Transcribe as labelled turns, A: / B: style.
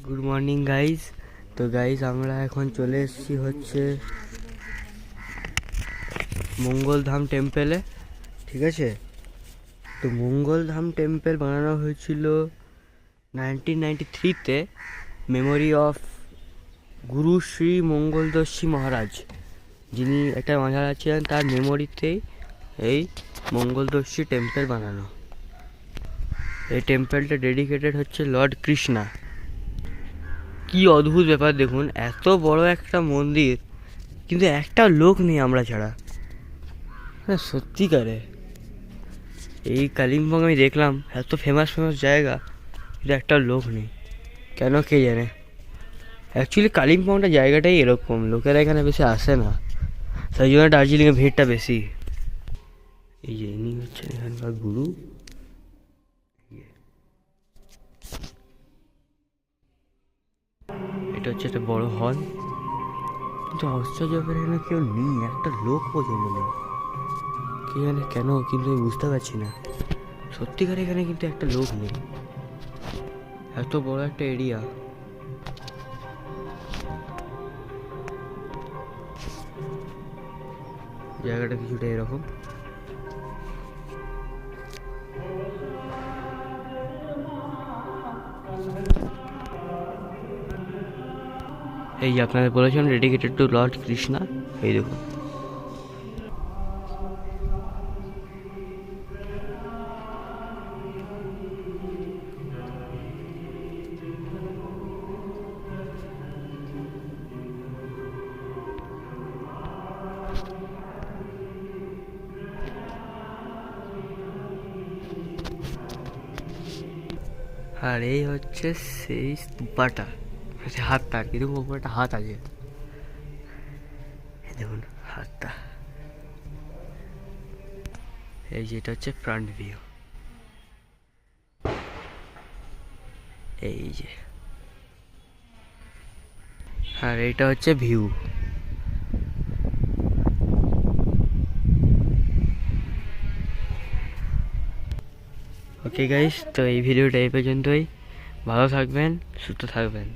A: Good morning guys. তো guys আমরা এখন চলে এসেছি হচ্ছে মঙ্গলধাম টেম্পেলে, ঠিক আছে। তো মঙ্গলধাম টেম্পেল বানানো হয়েছিল 1993-তে মেমোরি অফ গুরু শ্রী মঙ্গলদর্শী মহারাজ, যিনি একটা মহারাজ ছিলেন, তার মেমোরিতেই এই মঙ্গলদর্শী টেম্পেল বানানো। এই টেম্পেলটা ডেডিকেটেড হচ্ছে লর্ড কৃষ্ণা। কি অদ্ভুত ব্যাপার দেখুন, এত বড় একটা মন্দির কিন্তু একটা লোক নেই আমরা ছাড়া। হ্যাঁ সত্যিকারে এই কালিম্পং আমি দেখলাম এত ফেমাস জায়গা, কিন্তু একটা লোক নেই কেন কে জানে। অ্যাকচুয়ালি কালিম্পংটা জায়গাটাই এরকম, লোকেরা এখানে বেশি আসে না, সেই জন্য দার্জিলিংয়ে ভিড়টা বেশি। এই যে ইনি হচ্ছেন এখানকার গুরু। এটা হচ্ছে একটা বড় হল, কিন্তু আশ্চর্য ব্যাপার এখানে কেউ নেই, একটা লোক পর্যন্ত নেই। কে জানে কেন, কিন্তু আমি বুঝতে পারছি না। সত্যিকার এখানে কিন্তু একটা লোক নেই, এত বড় একটা এরিয়া। জায়গাটা কিছুটা এরকম। এই যে আপনাদের বলেছিলাম ডেডিকেটেড টু লর্ড কৃষ্ণা, এই দেখুন। আর এই হচ্ছে সেই স্তূপাটা, হাতটা আর কি, দেখুন ওপরে একটা হাত আছে, দেখুন হাতটা। এই যেটা হচ্ছে ফ্রন্ট ভিউ, এই যে। আর এইটা হচ্ছে ভিউ। ওকে গাইস, তো এই ভিডিওটা এই পর্যন্তই। ভালো থাকবেন, সুস্থ থাকবেন।